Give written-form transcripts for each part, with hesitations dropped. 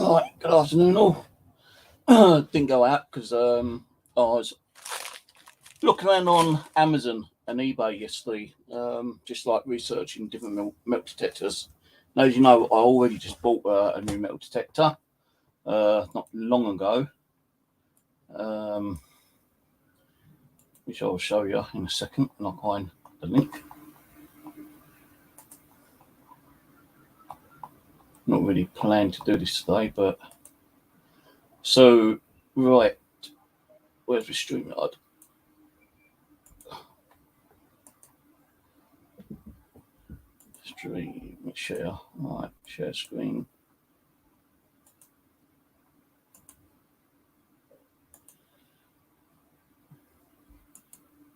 Right, good afternoon all. Didn't go out because I was looking around on Amazon and eBay yesterday, just like researching different metal detectors. Now, as you know, I already just bought a new metal detector not long ago, which I'll show you in a second when I find the link. Not really planned to do this today, but so right, where's the StreamYard? Stream, share, right, share screen.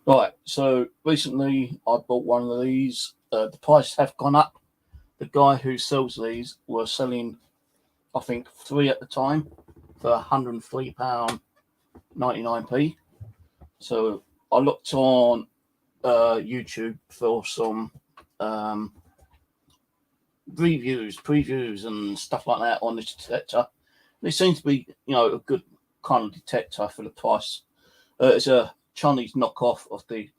Right, so recently I bought one of these. The prices have gone up. The guy who sells these was selling, I think, 3 at the time for £103.99p. So I looked on YouTube for some previews and stuff like that on this detector. It seems to be, a good kind of detector for the price. It's a Chinese knockoff of the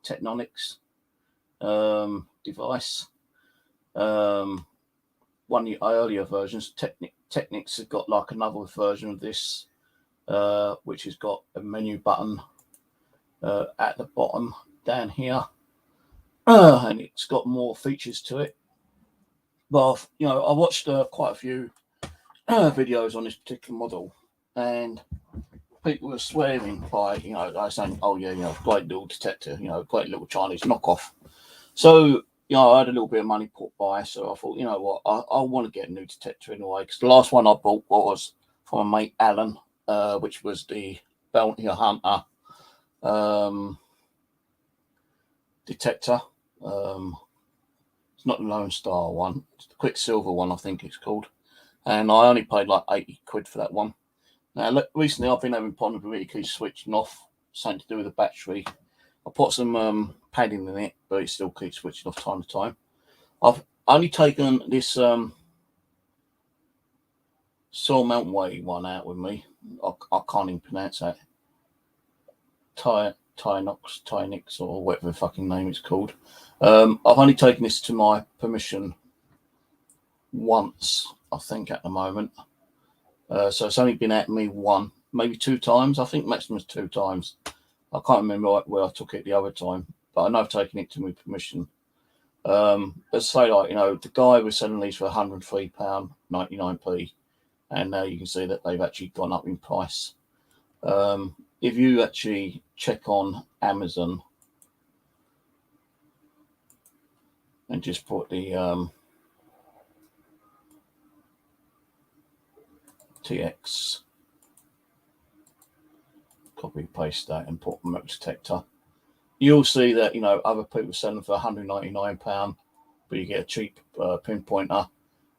Technonics device. One of the earlier versions, Technics has got like another version of this, which has got a menu button at the bottom down here, and it's got more features to it. But I watched quite a few videos on this particular model, and people were swearing by, they're saying, "Oh yeah, great little detector, great little Chinese knockoff." So I had a little bit of money put by, so I thought, what, I want to get a new detector anyway, because the last one I bought was from my mate Alan, which was the Bounty Hunter detector. It's not the Lone Star one, it's the Quicksilver one, I think it's called, and I only paid like £80 for that one. Now, recently I've been having problems with it, keeps switching off, something to do with the battery. I put some padding in it, but it still keeps switching off time to time. I've only taken this Soul Mountain Way one out with me. I can't even pronounce that. Tynix, or whatever the fucking name it's called. I've only taken this to my permission once, I think, at the moment. So it's only been at me one, maybe 2 times. I think maximum is 2 times. I can't remember where I took it the other time, but I know I've taken it to my permission. Let's say, the guy was selling these for £103.99p, and now you can see that they've actually gone up in price. If you actually check on Amazon and just put the TX, copy paste that and put metal detector, you'll see that other people selling for £199, but you get a cheap pinpointer.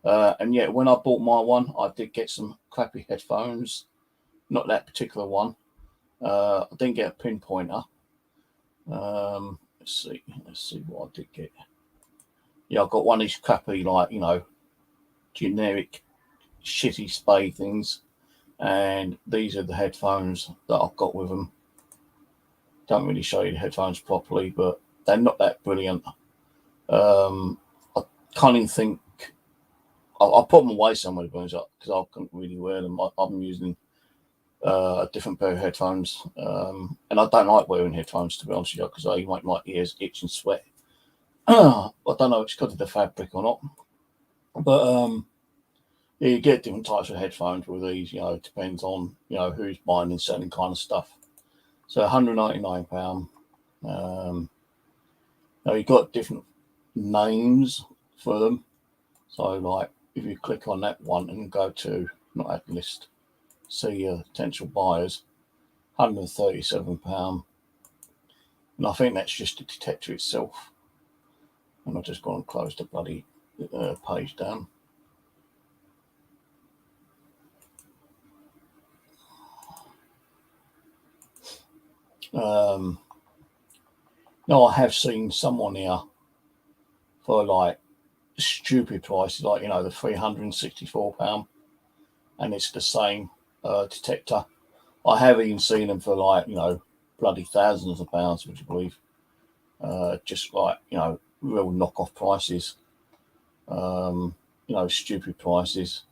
And yet, when I bought my one, I did get some crappy headphones. Not that particular one. I didn't get a pinpointer. Let's see what I did get. Yeah, I got one of these crappy, generic shitty spade things, and these are the headphones that I've got with them. Don't really show you the headphones properly, but they're not that brilliant. I can't even think. I'll put them away somewhere because I couldn't really wear them. I'm using a different pair of headphones, and I don't like wearing headphones, to be honest with you, because they make my ears itch and sweat. I don't know if it's because of the fabric or not, but yeah, you get different types of headphones with these. It depends on who's buying and selling kind of stuff. So £199. Now you've got different names for them. So like if you click on that one and go to not that list, see potential buyers, £137. And I think that's just the detector itself. And I've just gone and closed the bloody page down. Now I have seen someone here for like stupid prices, like the £364. and it's the same detector. I have even seen them for like, bloody thousands of pounds, would you believe? Just like, real knockoff prices, stupid prices.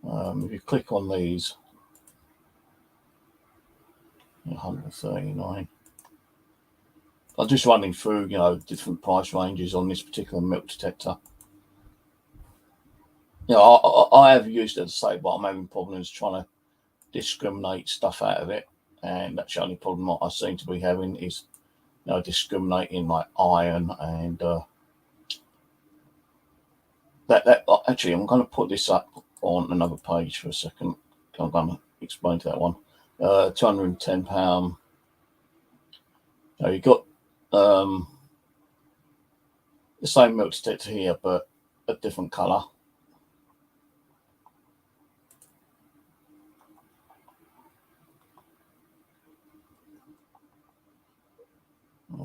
If you click on these, 139. I'm just running through, different price ranges on this particular metal detector. I have used it, as I say, but I'm having problems trying to discriminate stuff out of it, and that's the only problem I seem to be having is, discriminating like iron and that. Actually, I'm going to put this up on another page for a second. I'm going to explain to that one. £210. You've got the same metal detector here, but a different colour.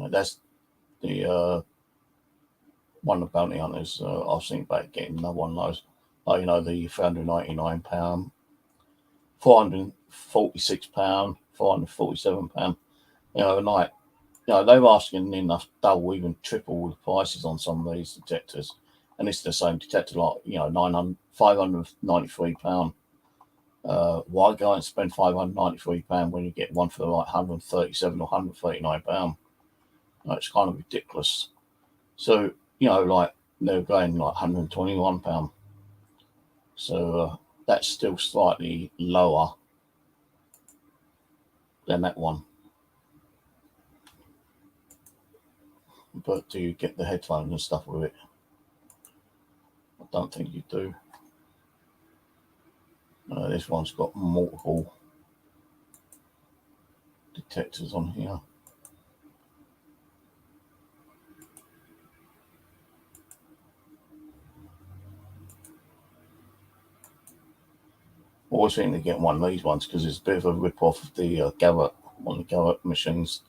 That's the one of the bounty hunters. I was thinking about getting another one of those. The £399, £446, £447. They're asking enough double, even triple the prices on some of these detectors, and it's the same detector, like £593. Why go and spend £593 when you get one for like £137 or £139? It's kind of ridiculous. So like they're going like £121. So that's still slightly lower than that one. But do you get the headphones and stuff with it? I don't think you do. This one's got multiple detectors on here. Always think to get one of these ones because it's a bit of a rip off of the Garrett, one of the Garrett machines.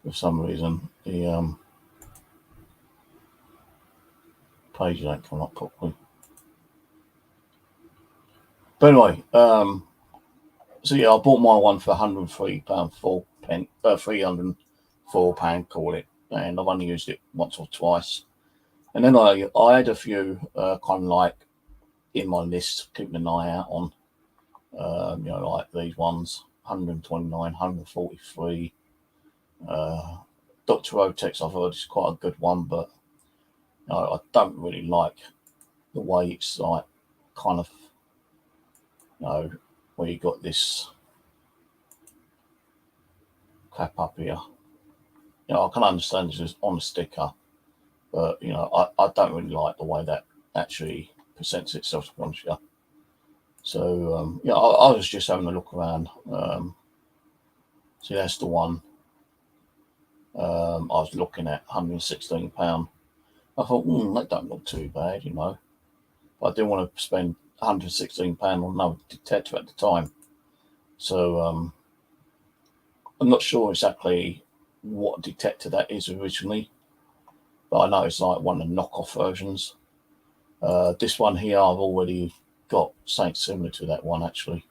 For some reason, the page don't come up properly. But anyway, so yeah, I bought my one for £103, £304, call it, and I've only used it once or twice. And then I had a few kind of like in my list, keeping an eye out on, like these ones, 129, 143. Dr. Otex, I've heard is quite a good one, but I don't really like the way it's like kind of, where you got this crap up here. I can understand this is on a sticker, but I don't really like the way that actually presents itself, to be honest with you. So I was just having a look around. See, that's the one. I was looking at £116. I thought, that don't look too bad, but I didn't want to spend £116 on another detector at the time. So I'm not sure exactly what detector that is originally, but I know it's like one of the knockoff versions. This one here, I've already got something similar to that one, actually.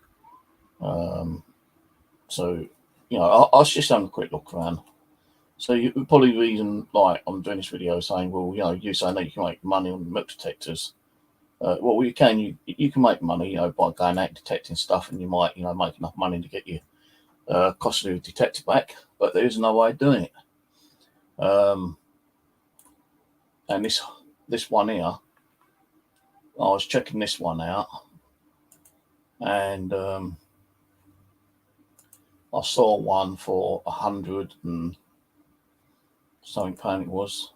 So, I was just having a quick look around. So you probably reason like I'm doing this video saying, well, you saying that you can make money on metal detectors. Well, you can make money, by going out detecting stuff, and you might, make enough money to get your costly detector back. But there is no way of doing it. And this one here, I was checking this one out, and I saw one for 100 and something pound it was.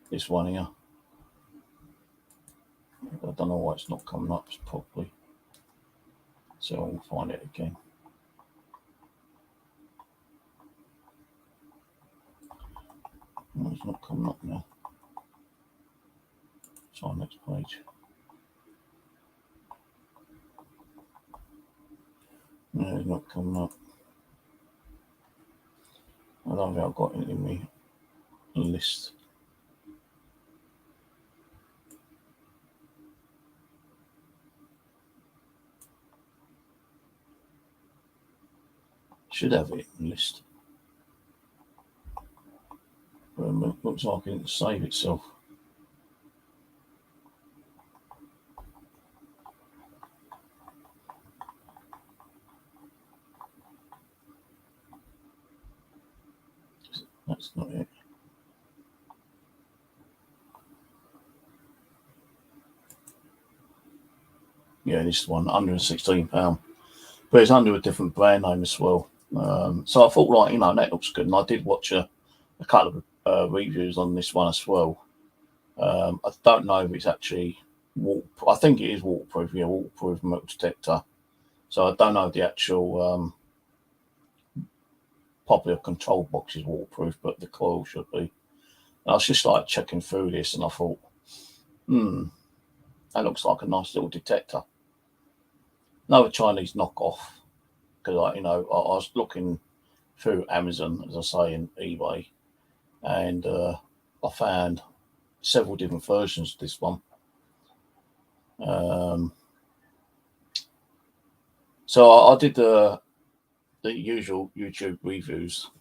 This one here. I don't know why it's not coming up properly. So I'll find it again. No, it's not coming up now. It's on next page. No, it's not coming up. I don't think I've got it in my list. Should have it in the list. Looks like it didn't save itself. That's not it. Yeah, this one, £116. But it's under a different brand name as well. So I thought, like, you know, that looks good. And I did watch a couple of reviews on this one as well. I don't know if it's actually waterproof. I think it is waterproof, yeah, waterproof metal detector. So I don't know if the actual popular control box is waterproof, but the coil should be. And I was just like checking through this and I thought, that looks like a nice little detector. Another Chinese knockoff. Because, you know, I was looking through Amazon, as I say, and eBay, and I found several different versions of this one. So I did the usual YouTube reviews,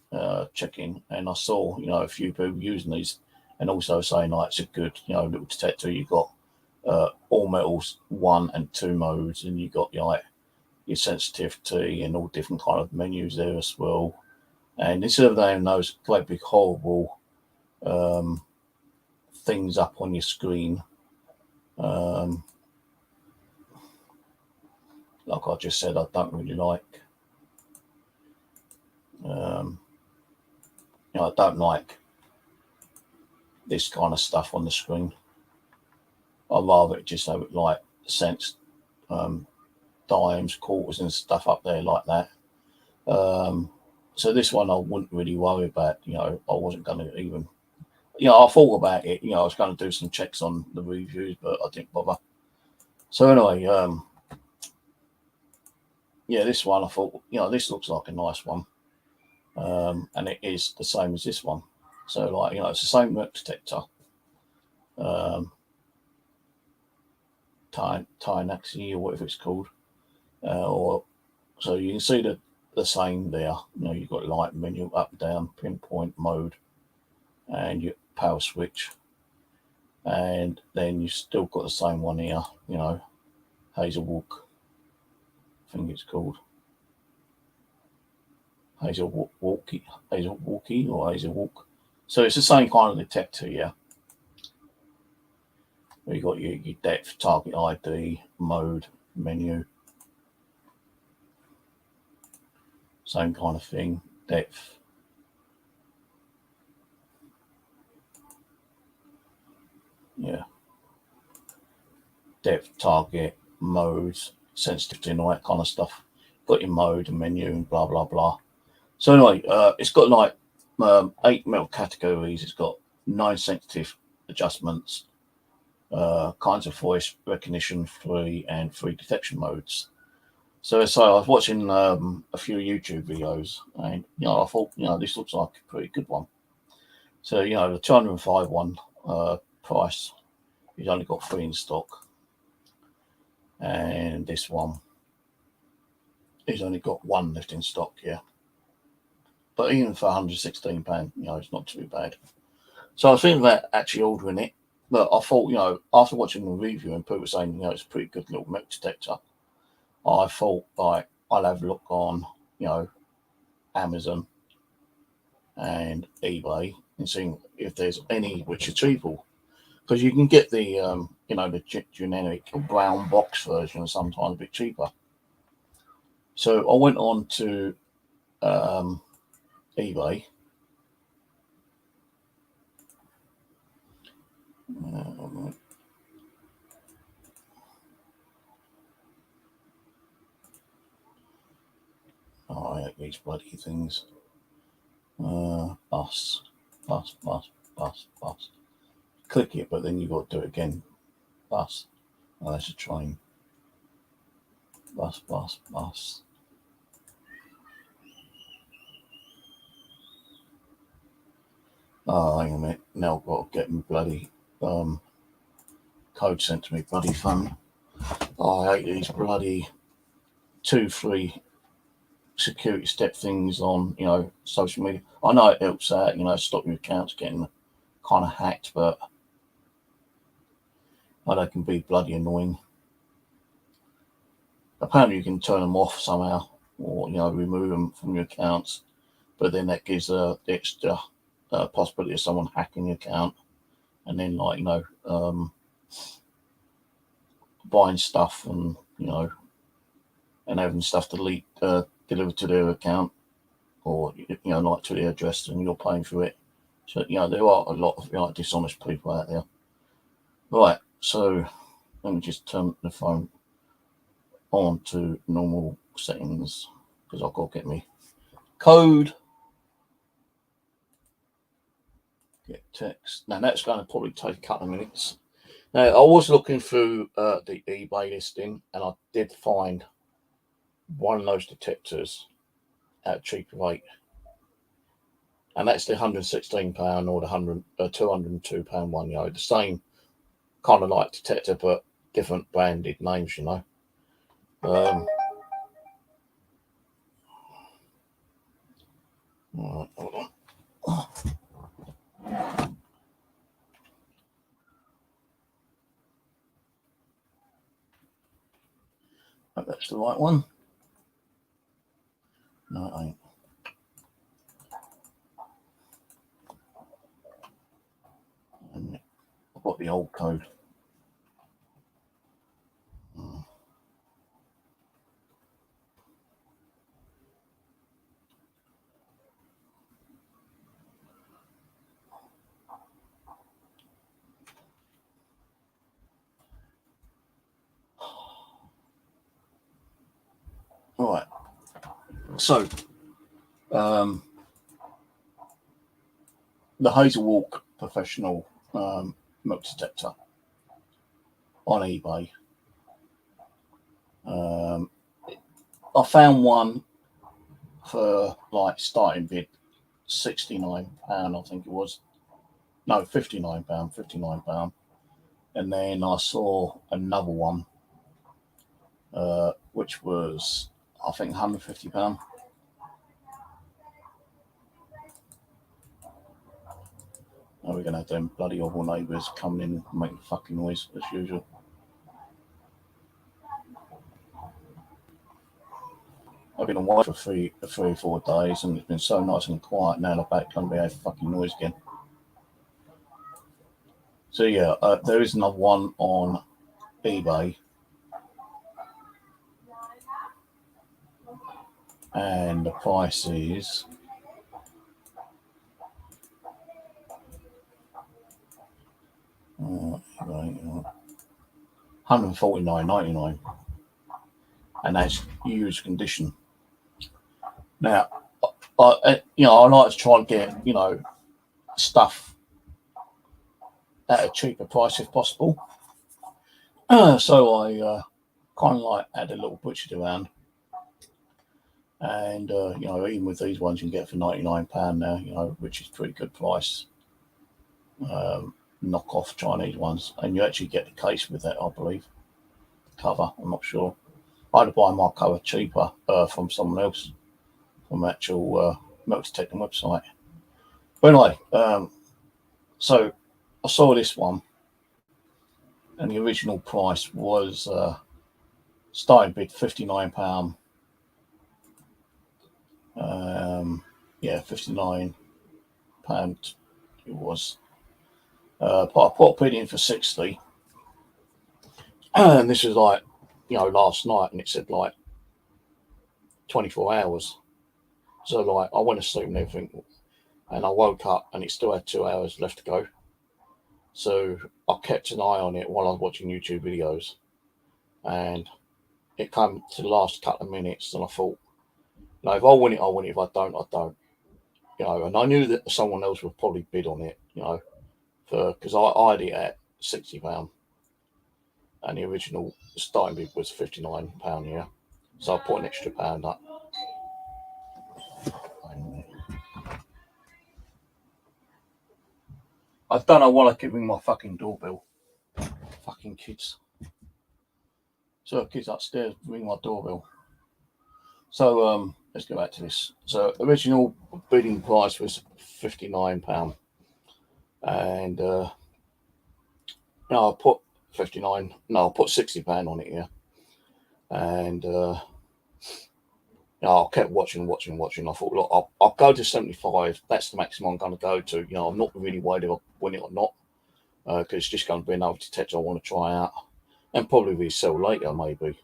checking, and I saw, you know, a few people using these, and also saying like it's a good, you know, little detector. You got all metals 1 and 2 modes, and you got your sensitivity and all different kind of menus there as well. And instead of having those great big horrible things up on your screen, like I just said, I don't really like. You know, I don't like this kind of stuff on the screen. I'd rather it just have it like sense dimes, quarters, and stuff up there like that. So this one I wouldn't really worry about. You know, I wasn't going to even. You know, I thought about it. You know, I was going to do some checks on the reviews, but I didn't bother. So anyway, yeah, this one I thought, you know, this looks like a nice one, and it is the same as this one. So, like, you know, it's the same metal detector, Tynaxi or whatever it's called, or so you can see the same there. You know, you've got light menu, up, down, pinpoint mode, and your power switch, and then you've still got the same one here. You know, Hazelwalk, I think it's called Hazelwalkie or Hazelwalk. So it's the same kind of detector, yeah. Where you got your depth, target ID, mode, menu, same kind of thing, depth. Yeah. Depth, target, modes, sensitivity, and all that kind of stuff. Got your mode and menu and blah, blah, blah. So anyway, it's got like 8 metal categories. It's got 9 sensitive adjustments, kinds of voice recognition, 3 and 3 detection modes. So I was watching a few YouTube videos, and you know, I thought, you know, this looks like a pretty good one. So, you know, the 205 one price, he's only got 3 in stock, and this one, he's only got 1 left in stock here. But even for £116, you know, it's not too bad. So I was thinking about actually ordering it, but I thought, you know, after watching the review and people saying, you know, it's a pretty good little metal detector, I thought, like, I'll have a look on, you know, Amazon and eBay and seeing if there's any which are cheaper. Because you can get the, you know, the generic brown box version sometimes a bit cheaper. So I went on to eBay. I hate these bloody things. Bus. Click it, but then you've got to do it again. Bus. Oh, that's a train. Bus. Oh, hang on a minute. Now I've got to get my bloody code sent to me. Bloody phone. Oh, I hate these bloody 2, 3 security step things on, social media. I know it helps out, stop your accounts getting kind of hacked, but they can be bloody annoying. Apparently, you can turn them off somehow, or remove them from your accounts. But then that gives the extra possibility of someone hacking your account, and then buying stuff and and having stuff delivered to their account, or to their address, and you're paying for it. So there are a lot of dishonest people out there. Right, so let me just turn the phone on to normal settings because I've got to get me code. Get text. Now that's going to probably take a couple of minutes. Now I was looking through the eBay listing, and I did find one of those detectors at a cheaper rate, and that's the £116 or the £202 one. The same kind of like detector, but different branded names. All right, hold on. Hope that's the right one. No, it ain't. And I've got the old code. Right. So, the Hazel Walk Professional Metal Detector on eBay. I found one for starting bid £69, I think it was. No, £59. And then I saw another one, which was, I think, £150. Now we're going to have them bloody awful neighbours coming in and making fucking noise as usual. I've been away for three or 4 days, and it's been so nice and quiet. Now they're back going to be a fucking noise again. So yeah, there is another one on eBay, and the price is £149.99, and that's used condition. Now, I like to try and get stuff at a cheaper price if possible. So I kind of add a little butcher around, and even with these ones you can get for £99 now, which is pretty good price. Knockoff Chinese ones, and you actually get the case with that, I believe. Cover, I'm not sure. I had to buy my cover cheaper from someone else, from actual Metal Detector website. But anyway, so I saw this one, and the original price was starting bid £59. £59 it was. But I put a bid in for 60, and this was last night, and it said 24 hours. So I went to sleep and everything, and I woke up and it still had 2 hours left to go. So I kept an eye on it while I was watching YouTube videos, and it came to the last couple of minutes, and I thought, if I win it, I win it. If I don't, I don't. And I knew that someone else would probably bid on it, because I had it at £60, and the original starting bid was £59, yeah. So I put an extra £1 up. I don't know why I keep ringing my fucking doorbell. Fucking kids. So kids upstairs ring my doorbell. So let's go back to this. So original bidding price was £59, and no, I put 59. No, I put £60 on it here, and I kept watching. I thought, look, I'll go to 75. That's the maximum I'm going to go to. I'm not really worried if I win it or not, because it's just going to be another detector I want to try out, and probably resell later maybe.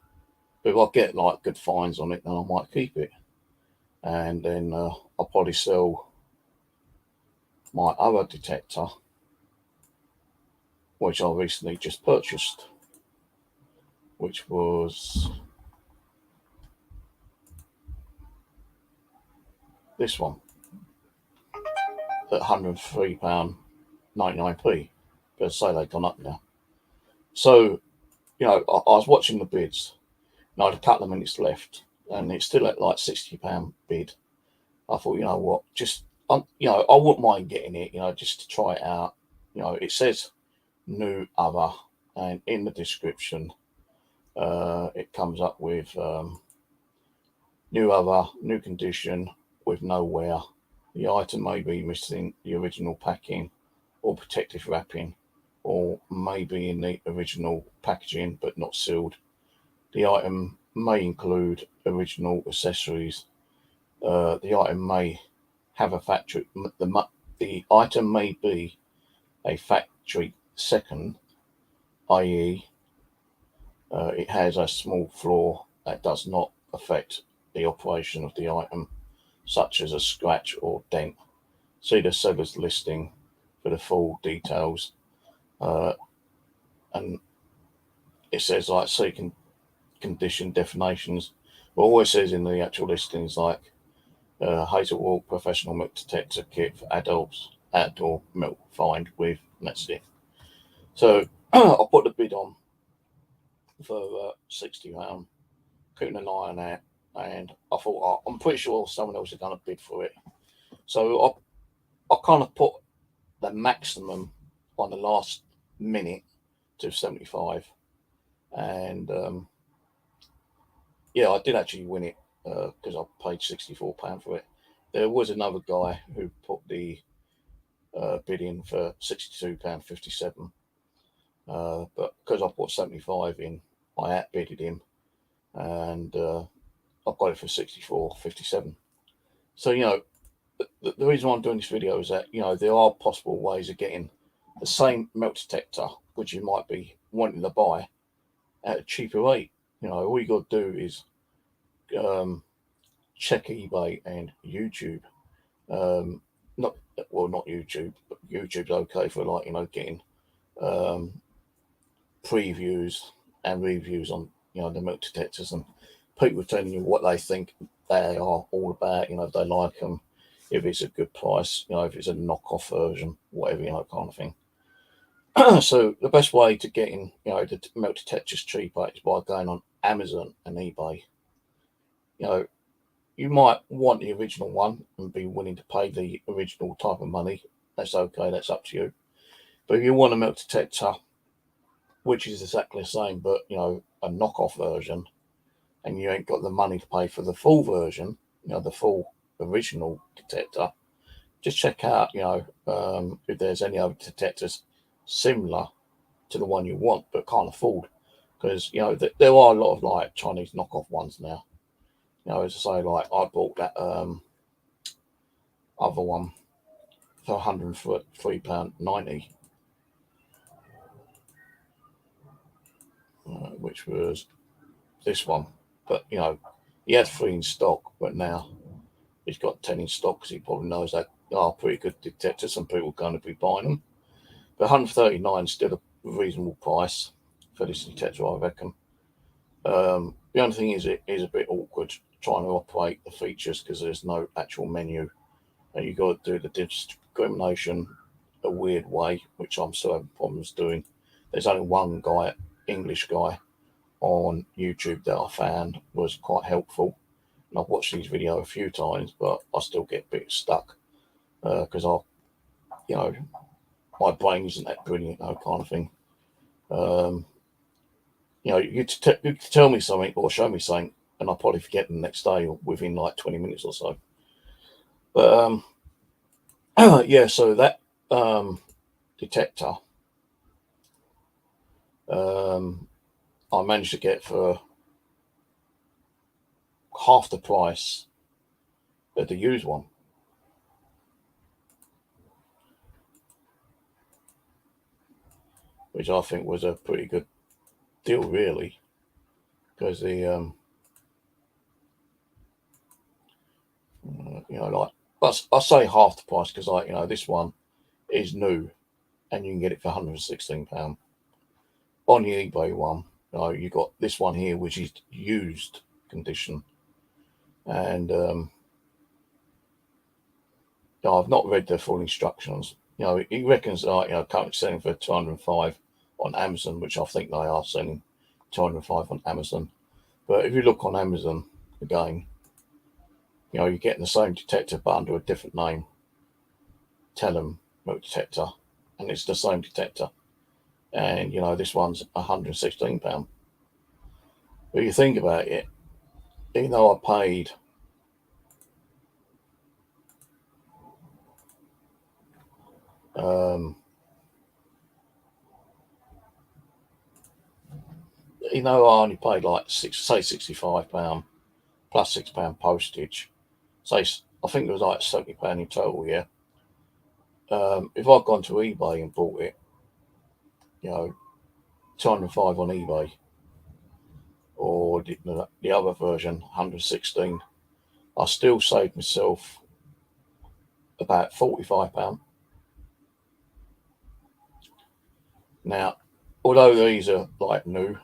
But if I get like good finds on it, then I might keep it, and then I'll probably sell my other detector, which I recently just purchased, which was this one at £103.99p. But say they've gone up now. So, I was watching the bids, and I had a couple of minutes left, and it's still at like £60 bid. I thought, you know what, just, I wouldn't mind getting it, just to try it out. It says new other, and in the description, it comes up with new other, new condition with no wear. The item may be missing the original packing or protective wrapping, or may be in the original packaging but not sealed. The item may include original accessories. The item may have a factory. The item may be a factory second, i.e., it has a small flaw that does not affect the operation of the item, such as a scratch or dent. See the seller's listing for the full details. And it says like seeking condition definitions. But all it says in the actual listings like Hazelwood professional milk detector kit for adults, outdoor milk find with, and that's it. So I put the bid on for £60, keeping an eye on that, and I thought, I'm pretty sure someone else is going to bid for it. So I kind of put the maximum on the last minute to 75, and I did actually win it because I paid £64 for it. There was another guy who put the bid in for £62.57, but because I put 75 in, I outbidded him, and I got it for £64.57. So the reason why I'm doing this video is that there are possible ways of getting the same milk detector which you might be wanting to buy at a cheaper rate. All you got to do is check eBay and YouTube. Not YouTube, but YouTube's okay for getting previews and reviews on the milk detectors, and people telling you what they think they are all about. If they like them, if it's a good price, if it's a knockoff version, whatever, kind of thing. So the best way to get in, the milk detectors cheaper is by going on Amazon and eBay. You might want the original one and be willing to pay the original type of money. That's okay. That's up to you. But if you want a milk detector, which is exactly the same, but a knockoff version, and you ain't got the money to pay for the full version, the full original detector, just check out, if there's any other detectors similar to the one you want but can't afford, because there are a lot of Chinese knockoff ones now. As I say, I bought that other one for £103.90, which was this one. But he had 3 in stock, but now he's got 10 in stock because he probably knows that are pretty good detectors. Some people are going to be buying them. But £139 is still a reasonable price for this detector, I reckon. The only thing is, it is a bit awkward trying to operate the features because there's no actual menu, and you've got to do the discrimination a weird way, which I'm still having problems doing. There's only one guy, English guy, on YouTube that I found was quite helpful, and I've watched his video a few times, but I still get a bit stuck because my brain isn't that brilliant, kind of thing. You could tell me something or show me something, and I'll probably forget the next day or within like 20 minutes or so. But yeah, so that detector I managed to get for half the price of the used one. Which I think was a pretty good deal, really, because the like I say half the price because this one is new and you can get it for £116. On the eBay one, you got this one here which is used condition, and I've not read the full instructions. He reckons currently selling for 205 on Amazon, which I think they are selling 205 on Amazon. But if you look on Amazon again, you're getting the same detector but under a different name. Tell them Metal Detector, and it's the same detector. And this one's £116. But you think about it, even though I paid I only paid like £65 plus £6 postage. Say I think it was like £70 in total. Yeah. If I'd gone to eBay and bought it, 205 on eBay, or the other version, 116, I still saved myself about £45. Now, although these are like new,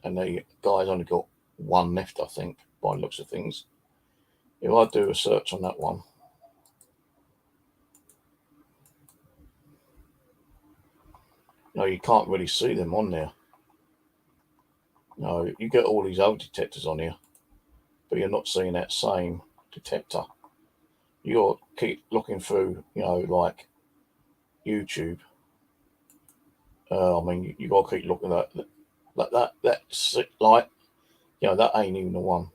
and the guy's only got one left, I think, by the looks of things. If I do a search on that one, you can't really see them on there. You get all these old detectors on here, but you're not seeing that same detector. You'll keep looking through, like YouTube. You got to keep looking at that. That's like, that ain't even the one.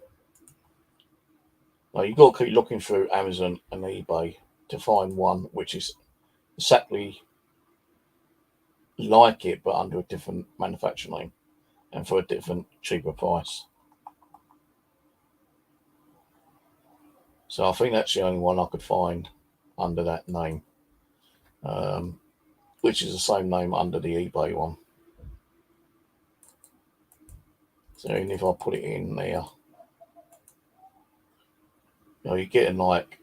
You got to keep looking through Amazon and eBay to find one which is exactly like it, but under a different manufacturer name and for a different, cheaper price. So I think that's the only one I could find under that name, which is the same name under the eBay one. So even if I put it in there, you're getting like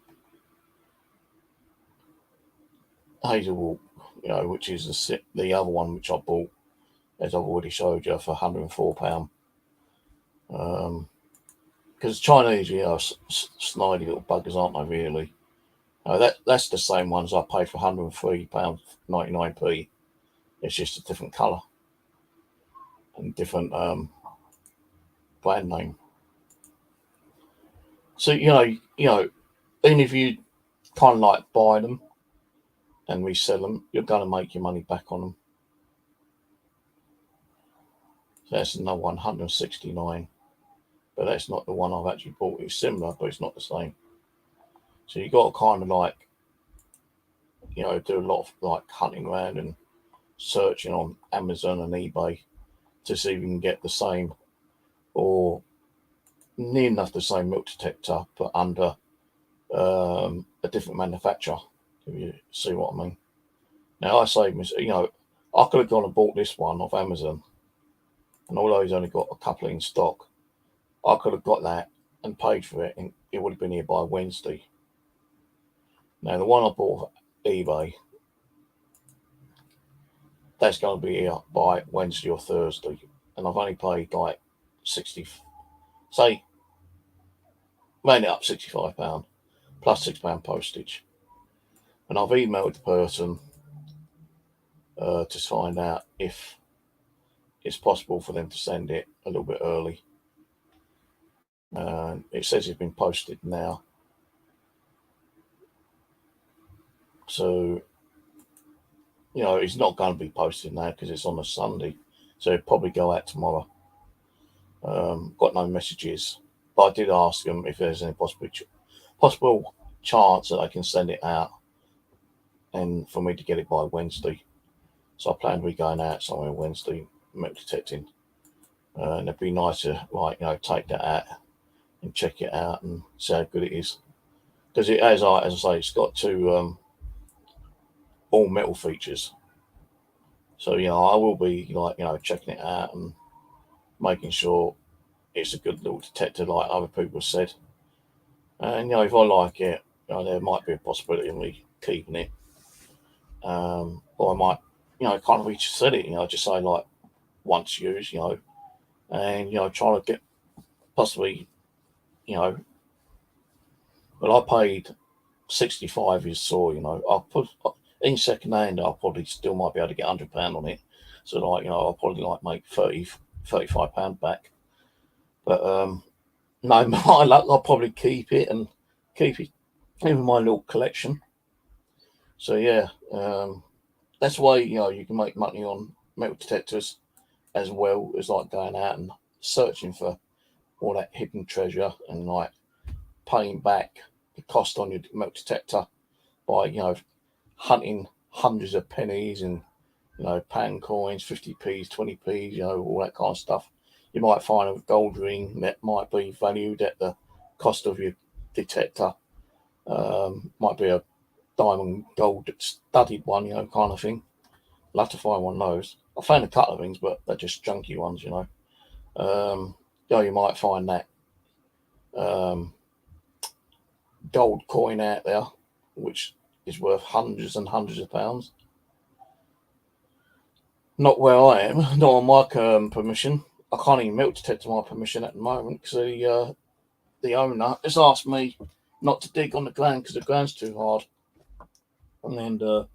Hazelwood, which is the other one which I bought, as I've already showed you, for £104. Because Chinese, snidey little buggers, aren't they, really? That's the same ones I paid for £103.99p. It's just a different colour and different brand name. So even if you kind of like buy them and resell them, you're going to make your money back on them. So that's another 169, but that's not the one I've actually bought. It's similar, but it's not the same. So you got to kind of like, do a lot of like hunting around and searching on Amazon and eBay to see if you can get the same or near enough the same milk detector, but under a different manufacturer. If you see what I mean. Now I say, I could have gone and bought this one off Amazon, and although he's only got a couple in stock, I could have got that and paid for it, and it would have been here by Wednesday. Now the one I bought off eBay, that's going to be here by Wednesday or Thursday, and I've only paid like 60, say, round it up £65 plus £6 postage, and I've emailed the person to find out if it's possible for them to send it a little bit early. It says it's been posted now, so it's not going to be posted now because it's on a Sunday, so it'll probably go out tomorrow. Got no messages But I did ask them if there's any possible chance that I can send it out and for me to get it by Wednesday. So I plan to be going out somewhere Wednesday, metal detecting. And it'd be nice to, like, take that out and check it out and see how good it is. Because it has, as I say, it's got two all metal features. So, I will be, checking it out and making sure it's a good little detector like other people said. And, if I like it, there might be a possibility of me keeping it. Or I might, kind of just set it, just say like once used, and, trying to get possibly, well, I paid 65 you saw, I'll put in second hand, I'll probably still might be able to get £100 on it. So, like, I'll probably make £35 back. But no, my luck, I'll probably keep it in my little collection. So yeah, that's why you can make money on metal detectors as well as like going out and searching for all that hidden treasure and like paying back the cost on your metal detector by hunting hundreds of pennies and pound coins, 50p's, 20p's, all that kind of stuff. You might find a gold ring that might be valued at the cost of your detector. Might be a diamond gold studded one, kind of thing. I'll have to find one of those. I found a couple of things, but they're just junky ones, you might find that gold coin out there, which is worth hundreds and hundreds of pounds. Not where I am, not on my permission. I can't even metal detect my permission at the moment because the owner has asked me not to dig on the ground because the ground's too hard. And then the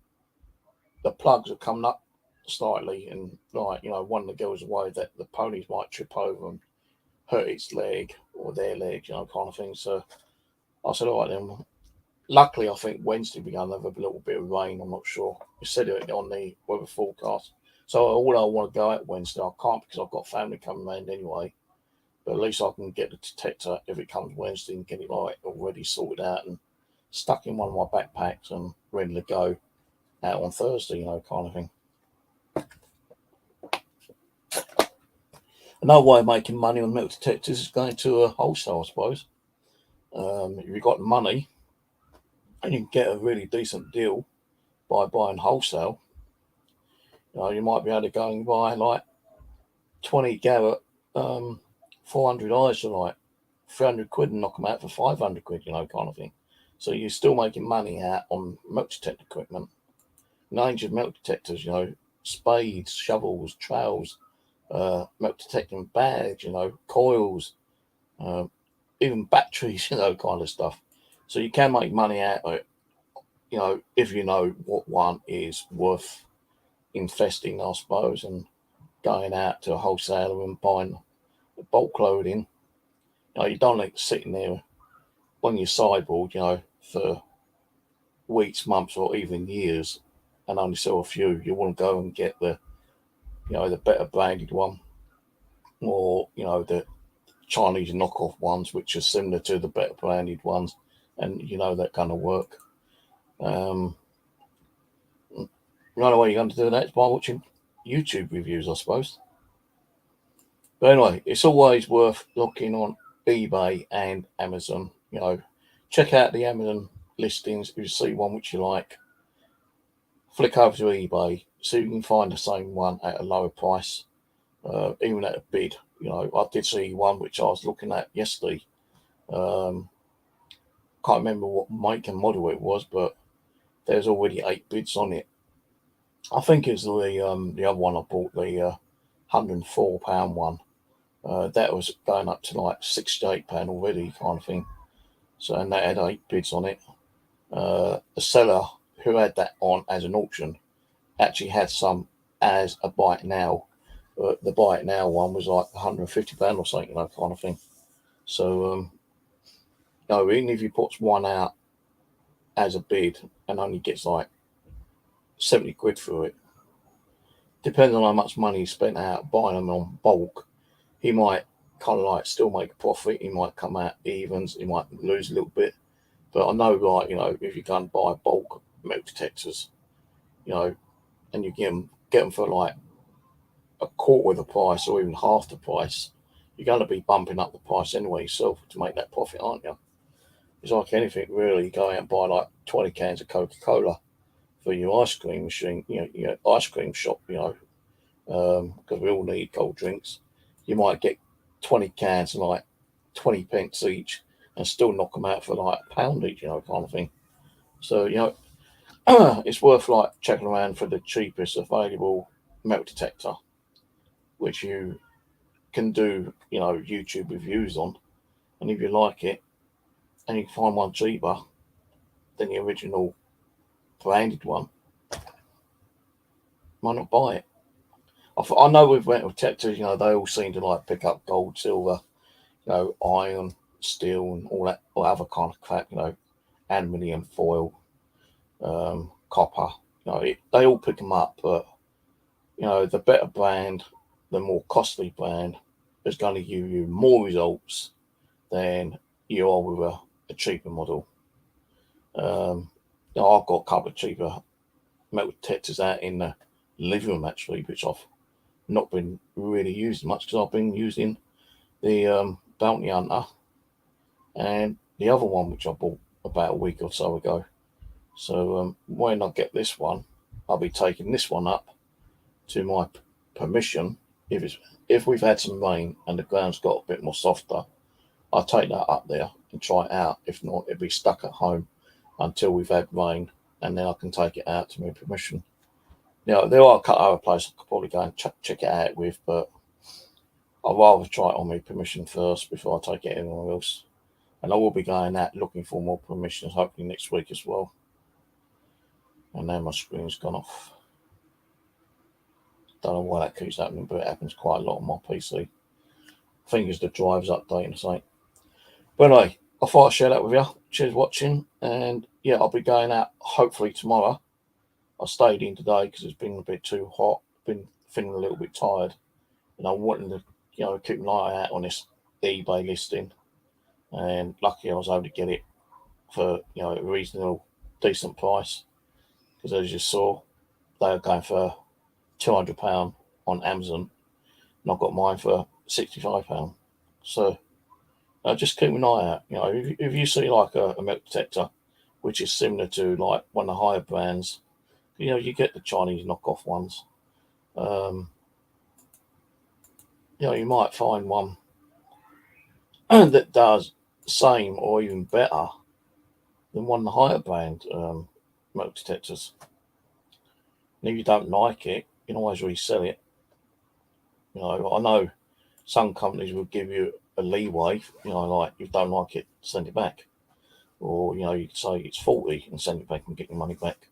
plugs are coming up slightly, and one that goes away that the ponies might trip over and hurt its leg or their leg, kind of thing. So I said, all right then. Luckily, I think Wednesday we're going to have a little bit of rain. I'm not sure. You said it on the weather forecast. So all I want to go out Wednesday, I can't because I've got family coming around anyway. But at least I can get the detector if it comes Wednesday and get it already sorted out and stuck in one of my backpacks and ready to go out on Thursday, kind of thing. Another way of making money on metal detectors is going to a wholesale, I suppose. If you've got the money and you can get a really decent deal by buying wholesale, you might be able to go and buy like 20 Garrett 400 eyes for like 300 quid and knock them out for 500 quid, kind of thing. So you're still making money out on metal detector equipment. Range of metal detectors, spades, shovels, trowels, metal detecting bags, coils, even batteries, kind of stuff. So you can make money out of it, if you know what one is worth investing, I suppose, and going out to a wholesaler and buying a bulk loading. You don't like sitting there on your sideboard, for weeks, months, or even years and only sell a few. You want to go and get the better branded one, or the Chinese knockoff ones, which are similar to the better branded ones, and that kind of work. The only way you're going to do that is by watching YouTube reviews, I suppose. But anyway, it's always worth looking on eBay and Amazon. Check out the Amazon listings. If you see one which you like, flick over to eBay, see if you can find the same one at a lower price, even at a bid. I did see one which I was looking at yesterday. Can't remember what make and model it was, but there's already 8 bids on it. I think it's the other one I bought, the £104 one. That was going up to like £68 already, kind of thing. So, and that had 8 bids on it. The seller who had that on as an auction actually had some as a buy it now. The buy it now one was like £150 or something, kind of thing. So, even if you put one out as a bid and only gets like 70 quid for it, depending on how much money he spent out buying them on bulk, he might kind of like still make a profit. He might come out evens, he might lose a little bit. But I know, like, if you go and buy bulk metal detectors, and you get them for like a quarter of the price or even half the price, you're going to be bumping up the price anyway yourself to make that profit, aren't you? It's like anything really. You go out and buy like 20 cans of Coca-Cola for your ice cream machine, ice cream shop, because we all need cold drinks. You might get 20 cans and like 20 pence each and still knock them out for like a pound each, kind of thing. So, it's worth like checking around for the cheapest available metal detector, which you can do, YouTube reviews on. And if you like it and you can find one cheaper than the original branded one, why not buy it? I know with metal detectors, they all seem to like pick up gold, silver, iron, steel, and all that, or other kind of crap, aluminium, foil, copper. They all pick them up, but the better brand, the more costly brand, is going to give you more results than you are with a cheaper model. I've got a couple of cheaper metal detectors out in the living room actually, which I've not been really using much because I've been using the Bounty Hunter and the other one which I bought about a week or so ago. So when I get this one, I'll be taking this one up to my permission. If we've had some rain and the ground's got a bit more softer, I'll take that up there and try it out. If not, it'll be stuck at home until we've had rain, and then I can take it out to my permission. Now, there are a couple other places I could probably go and check it out with, but I'd rather try it on my permission first before I take it anywhere else. And I will be going out looking for more permissions, hopefully next week as well. And now my screen's gone off. Don't know why that keeps happening, but it happens quite a lot on my PC. I think it's the drive's updating, so. But anyway, I thought I'd share that with you. Cheers for watching. And yeah, I'll be going out hopefully tomorrow. I stayed in today because it's been a bit too hot. Been feeling a little bit tired. And I wanted to, keep an eye out on this eBay listing. And luckily I was able to get it for, a reasonable, decent price. Because as you saw, they were going for £200 on Amazon. And I've got mine for £65. So just keep an eye out. If you see like a metal detector, which is similar to like one of the higher brands, you get the Chinese knockoff ones. You might find one that does the same or even better than one of the higher brand metal detectors. And if you don't like it, you can always resell it. I know some companies will give you a leeway, like if you don't like it, send it back. Or, you could say it's faulty and send it back and get your money back.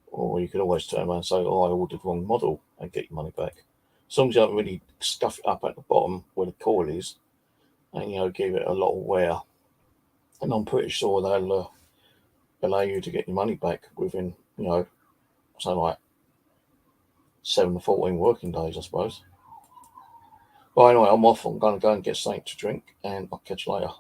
Or you could always turn around and say, I ordered the wrong model and get your money back. As long as you don't really stuff it up at the bottom where the coil is and, give it a lot of wear. And I'm pretty sure they'll allow you to get your money back within, something like 7 to 14 working days, I suppose. Well, anyway, I'm off. I'm going to go and get something to drink and I'll catch you later.